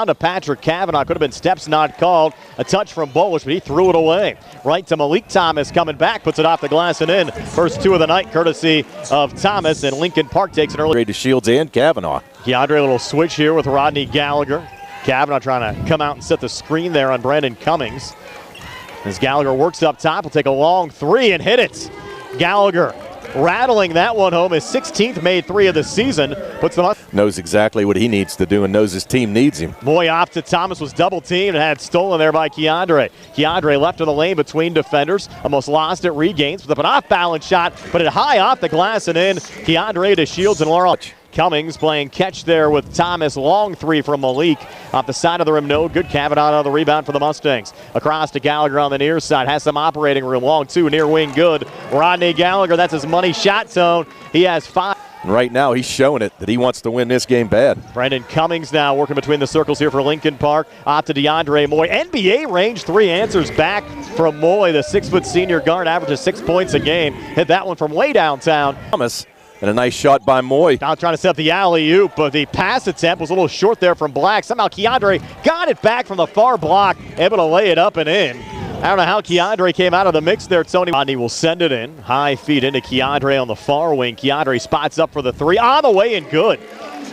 down to Patrick Kavanaugh. Could have been steps not called. A touch from Bolish, but he threw it away. Right to Malik Thomas coming back, puts it off the glass and in. First two of the night courtesy of Thomas, and Lincoln Park takes an early. To Shields and Kavanaugh. Keandre, a little switch here with Rodney Gallagher. Kavanaugh trying to come out and set the screen there on Brandon Cummings. As Gallagher works up top, will take a long three and hit it. Gallagher rattling that one home. His 16th made three of the season. Puts them up. Knows exactly what he needs to do and knows his team needs him. Moy off to Thomas, was double teamed and had stolen there by Keandre. Keandre left in the lane between defenders. Almost lost it, regains with an off-balance shot, but it high off the glass and in. Keandre to Shields and Laurel. Cummings playing catch there with Thomas. Long three from Malik. Off the side of the rim, no good. Kavanaugh on the rebound for the Mustangs. Across to Gallagher on the near side. Has some operating room. Long two, near wing, good. Rodney Gallagher, that's his money shot zone. He has 5. Right now, he's showing it that he wants to win this game bad. Brandon Cummings now working between the circles here for Lincoln Park. Off to DeAndre Moy. NBA range three, answers back from Moy. The 6-foot senior guard averages 6 points a game. Hit that one from way downtown. Thomas. And a nice shot by Moy. Now trying to set up the alley-oop, but the pass attempt was a little short there from Black. Somehow Keandre got it back from the far block, able to lay it up and in. I don't know how Keandre came out of the mix there, Tony. Rodney will send it in. High feed into Keandre on the far wing. Keandre spots up for the three. On the way and good.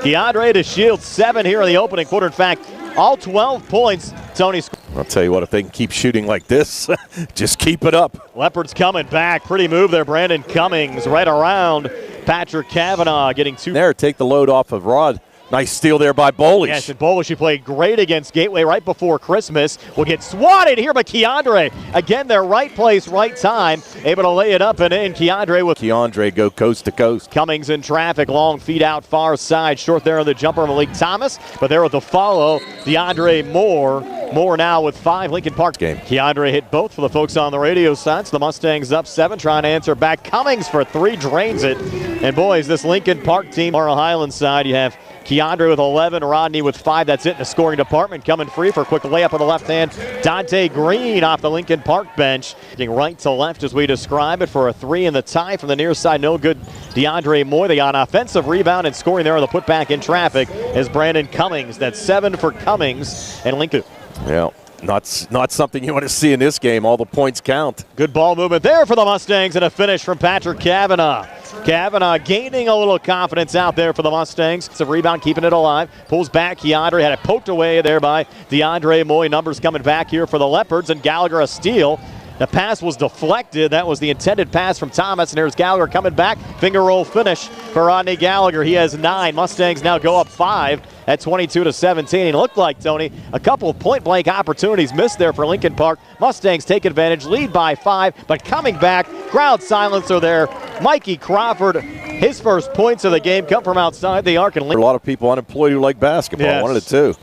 Keandre to Shields, 7 here in the opening quarter. In fact, all 12 points, Tony. I'll tell you what, if they can keep shooting like this, just keep it up. Leopards coming back. Pretty move there. Brandon Cummings right around Patrick Kavanaugh getting two. There, take the load off of Rod. Nice steal there by Bolish. Yes, and Bolish, he played great against Gateway right before Christmas. Will get swatted here by Keandre. Again, their right place, right time. Able to lay it up and in. Keandre go coast to coast. Cummings in traffic. Long feed out far side. Short there on the jumper, Malik Thomas. But there with the follow, DeAndre Moore. Moore now with 5. Lincoln Park game. Keandre hit both for the folks on the radio side. So the Mustangs up 7, trying to answer back. Cummings for 3, drains it. And boys, this Lincoln Park team, Laurel Highlands side, you have Keandre with 11, Rodney with 5. That's it in the scoring department. Coming free for a quick layup on the left hand. Dante Green off the Lincoln Park bench. Getting right to left as we describe it for a 3 in the tie from the near side. No good. DeAndre Moy, they got an offensive rebound and scoring there on the putback in traffic is Brandon Cummings. That's 7 for Cummings and Lincoln. Yeah. Not something you want to see in this game. All the points count. Good ball movement there for the Mustangs and a finish from Patrick Kavanaugh. Kavanaugh gaining a little confidence out there for the Mustangs. It's a rebound, keeping it alive. Pulls back. Keandre had it poked away there by DeAndre Moy. Numbers coming back here for the Leopards, and Gallagher a steal. The pass was deflected. That was the intended pass from Thomas, and there's Gallagher coming back. Finger roll finish for Rodney Gallagher. He has 9. Mustangs now go up 5 at 22-17. It looked like, Tony, a couple of point-blank opportunities missed there for Lincoln Park. Mustangs take advantage, lead by 5, but coming back, crowd silencer there. Mikey Crawford, his first points of the game come from outside the arc. And a lot of people unemployed who like basketball. Yes. Wanted it too.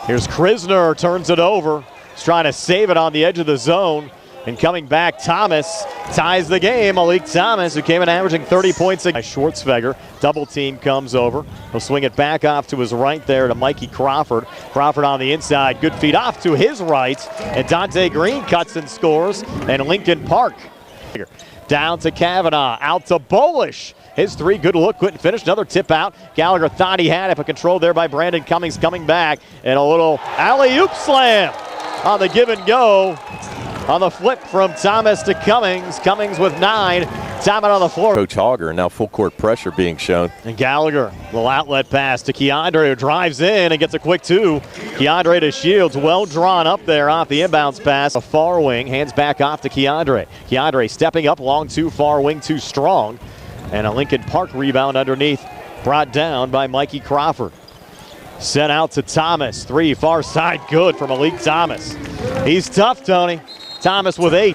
Here's Krisner, turns it over. He's trying to save it on the edge of the zone. And coming back, Thomas ties the game. Malik Thomas, who came in averaging 30 points. Schwartzfeger, double team comes over. He'll swing it back off to his right there to Mikey Crawford. Crawford on the inside, good feed off to his right. And Dante Green cuts and scores. And Lincoln Park down to Kavanaugh, out to Bolish. His 3, good look, couldn't finish. Another tip out. Gallagher thought he had it, but controlled there by Brandon Cummings coming back. And a little alley-oop slam on the give and go. On the flip from Thomas to Cummings. Cummings with 9. Time out on the floor. Coach Hogger, now full court pressure being shown. And Gallagher, little outlet pass to Keandre, who drives in and gets a quick 2. Keandre to Shields, well drawn up there off the inbounds pass. A far wing, hands back off to Keandre. Keandre stepping up, long 2, far wing, too strong. And a Lincoln Park rebound underneath, brought down by Mikey Crawford. Sent out to Thomas, 3, far side, good for Malik Thomas. He's tough, Tony. Thomas with 8.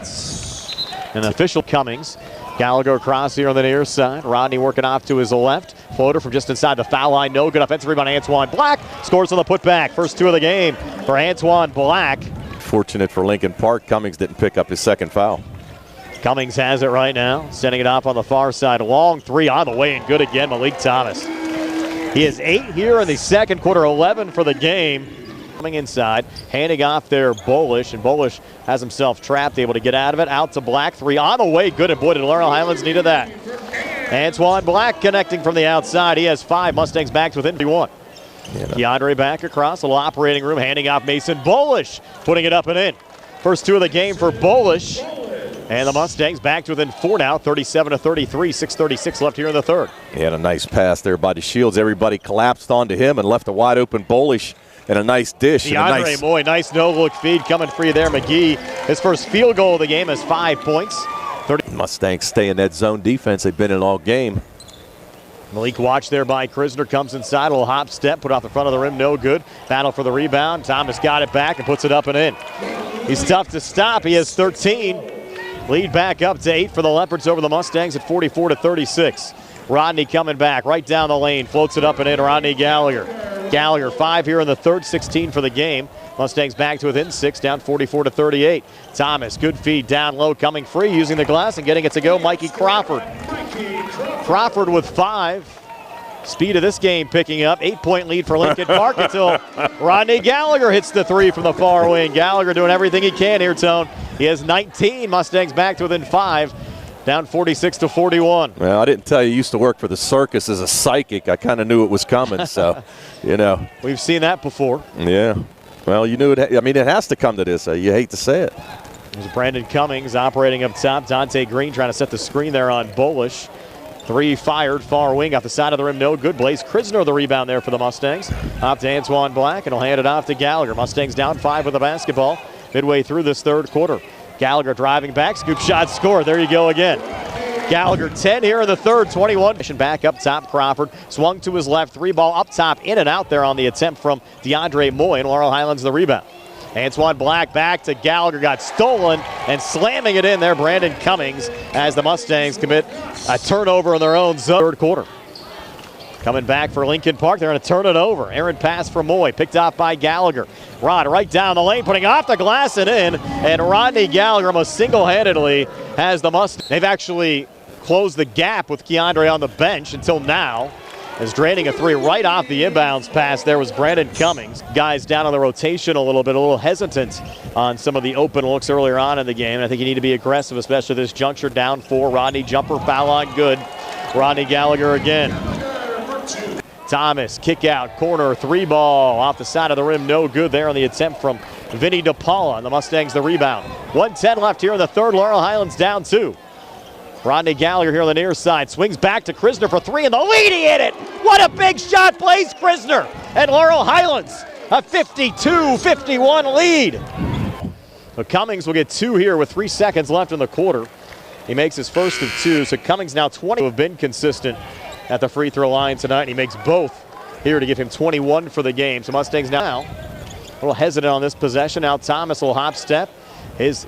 And official Cummings. Gallagher across here on the near side. Rodney working off to his left. Floater from just inside the foul line. No good. Offensive rebound. Antoine Black scores on the putback. First 2 of the game for Antoine Black. Fortunate for Lincoln Park, Cummings didn't pick up his second foul. Cummings has it right now. Sending it off on the far side. Long 3 on the way and good again. Malik Thomas. He has 8 here in the second quarter. 11 for the game. Coming inside, handing off there Bolish, and Bolish has himself trapped, able to get out of it. Out to Black, 3 on the way, good, and boy did Laurel Highlands needed that. Antoine Black connecting from the outside. He has 5. Mustangs back within 1. Keandre back across, a little operating room, handing off Mason Bolish, putting it up and in. First two of the game for Bolish. And the Mustangs back to within 4 now, 37-33, 6:36 left here in the third. He had a nice pass there by the Shields. Everybody collapsed onto him and left a wide open Bolish and a nice dish. DeAndre Moy, nice no-look feed coming free there. McGee, his first field goal of the game, has 5 points. Mustangs stay in that zone defense. They've been in all game. Malik watch there by Krisner, comes inside, a little hop step, put off the front of the rim, no good. Battle for the rebound. Thomas got it back and puts it up and in. He's tough to stop. He has 13. Lead back up to 8 for the Leopards over the Mustangs at 44-36. Rodney coming back right down the lane, floats it up and in. Rodney Gallagher. Gallagher 5 here in the third, 16 for the game. Mustangs back to within 6, down 44-38. Thomas, good feed down low, coming free, using the glass and getting it to go. Mikey Crawford. Crawford with 5. Speed of this game picking up. 8-point lead for Lincoln Park until Rodney Gallagher hits the 3 from the far wing. Gallagher doing everything he can here, Tone. He has 19. Mustangs back to within 5. Down 46-41. Well, I didn't tell you, used to work for the circus as a psychic. I kind of knew it was coming, so, you know. We've seen that before. Yeah. Well, you knew it. I mean, it has to come to this. You hate to say it. There's Brandon Cummings operating up top. Dante Green trying to set the screen there on Bolish. 3 fired, far wing off the side of the rim, no good. Blaze Krisner the rebound there for the Mustangs. Off to Antoine Black, and he'll hand it off to Gallagher. Mustangs down 5 with the basketball midway through this third quarter. Gallagher driving back, scoop shot, score. There you go again. Gallagher 10 here in the third, 21. Back up top, Crawford swung to his left, 3 ball up top, in and out there on the attempt from DeAndre Moy, and Laurel Highlands the rebound. Antoine Black back to Gallagher, got stolen, and slamming it in there, Brandon Cummings, as the Mustangs commit a turnover in their own zone. Third quarter. Coming back for Lincoln Park, they're going to turn it over. Errant pass for Moy, picked off by Gallagher. Rod right down the lane, putting off the glass and in, and Rodney Gallagher almost single-handedly has the Mustangs. They've actually closed the gap with Keandre on the bench until now. Is draining a 3 right off the inbounds pass. There was Brandon Cummings. Guys down on the rotation a little bit, a little hesitant on some of the open looks earlier on in the game. I think you need to be aggressive, especially this juncture, down 4. Rodney jumper, foul on good. Rodney Gallagher again. Thomas, kick out, corner, 3 ball off the side of the rim, no good there on the attempt from Vinny DePaula, and the Mustangs the rebound. 1:10 left here in the third. Laurel Highlands down 2. Rodney Gallagher here on the near side, swings back to Krisner for 3 in the lead, he hit it! What a big shot, Blaze Krisner! And Laurel Highlands, a 52-51 lead. So Cummings will get 2 here with 3 seconds left in the quarter. He makes his first of 2, so Cummings now 20 have been consistent at the free throw line tonight, and he makes both here to give him 21 for the game. So Mustangs now a little hesitant on this possession. Now Thomas will hop step. His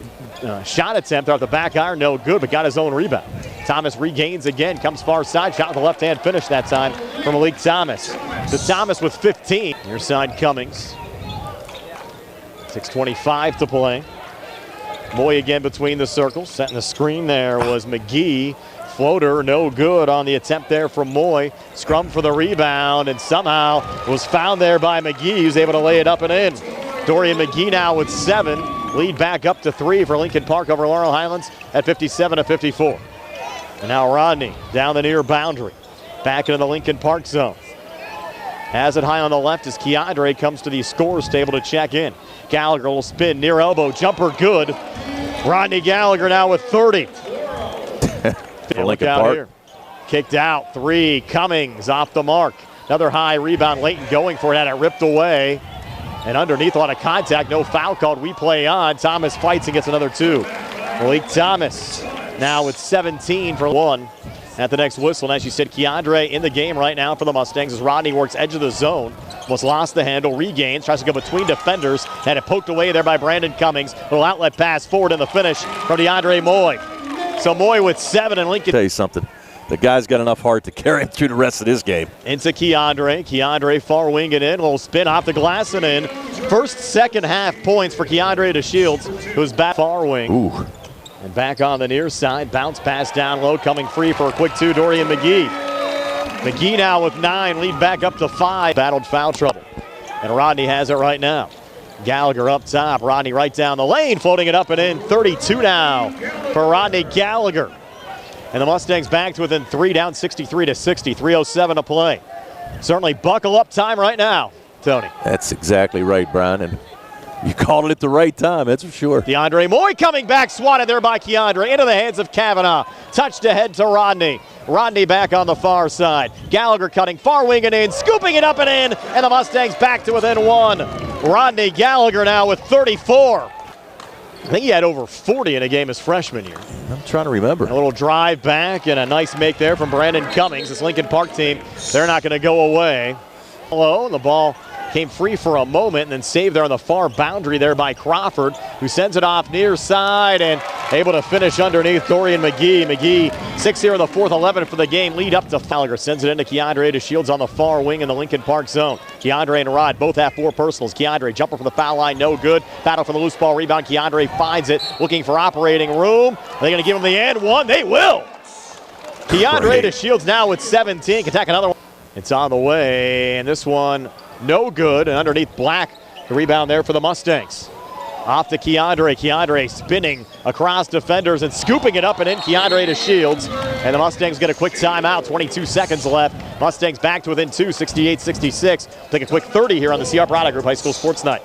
shot attempt off the back iron, no good, but got his own rebound. Thomas regains again, comes far side, shot with the left hand finish that time from Malik Thomas. So Thomas with 15. Near side Cummings. 6:25 to play. Moy again between the circles, setting the screen there was McGee. Floater, no good on the attempt there from Moy. Scrum for the rebound, and somehow was found there by McGee, who's able to lay it up and in. Dorian McGee now with 7. Lead back up to 3 for Lincoln Park over Laurel Highlands at 57-54. And now Rodney down the near boundary. Back into the Lincoln Park zone. Has it high on the left as Keandre comes to the scores table to check in. Gallagher will spin, near elbow, jumper good. Rodney Gallagher now with 30. Lincoln Park. Here. Kicked out, 3, Cummings off the mark. Another high rebound, Layton going for it, had it ripped away. And underneath, a lot of contact, no foul called, we play on. Thomas fights and gets another 2. Malik Thomas now with 17 for 1 at the next whistle. And as you said, Keandre in the game right now for the Mustangs as Rodney works edge of the zone. Almost lost the handle, regains, tries to go between defenders. Had it poked away there by Brandon Cummings. Little outlet pass forward in the finish from DeAndre Moy. So Moy with 7 and Lincoln. Tell you something. The guy's got enough heart to carry him through the rest of this game. Into Keandre. Keandre far wing it in. Will spin off the glass and in. First, second half points for Keandre to Shields, who's back far wing. Ooh. And back on the near side. Bounce pass down low. Coming free for a quick 2. Dorian McGee. McGee now with 9. Lead back up to 5. Battled foul trouble. And Rodney has it right now. Gallagher up top. Rodney right down the lane. Floating it up and in. 32 now for Rodney Gallagher. And the Mustangs back to within 3, down 63-60. 3:07 to play. Certainly buckle up time right now, Tony. That's exactly right, Brian. And you called it at the right time, that's for sure. DeAndre Moy coming back, swatted there by Keandre into the hands of Kavanaugh. Touched ahead to Rodney. Rodney back on the far side. Gallagher cutting, far wing and in, scooping it up and in, and the Mustangs back to within one. Rodney Gallagher now with 34. I think he had over 40 in a game his freshman year. I'm trying to remember. A little drive back and a nice make there from Brandon Cummings. This Lincoln Park team, they're not going to go away. Hello, and the ball came free for a moment and then saved there on the far boundary there by Crawford, who sends it off near side and able to finish underneath Dorian McGee. McGee 6 here in the fourth, 11 for the game. Lead up to Gallagher, sends it into Keandre to Shields on the far wing in the Lincoln Park zone. Keandre and Rod both have 4 personals. Keandre jumper from the foul line, no good. Battle for the loose ball rebound. Keandre finds it, looking for operating room. They're going to give him the and one. They will. Keandre to Shields now with 17. Can attack another one. It's on the way, and this one no good, and underneath Black, the rebound there for the Mustangs. Off to Keandre. Keandre spinning across defenders and scooping it up and in. Keandre to Shields, and the Mustangs get a quick timeout. 22 seconds left. Mustangs back to within 2, 68-66. Take a quick 30 here on the CR Product Group High School Sports Night.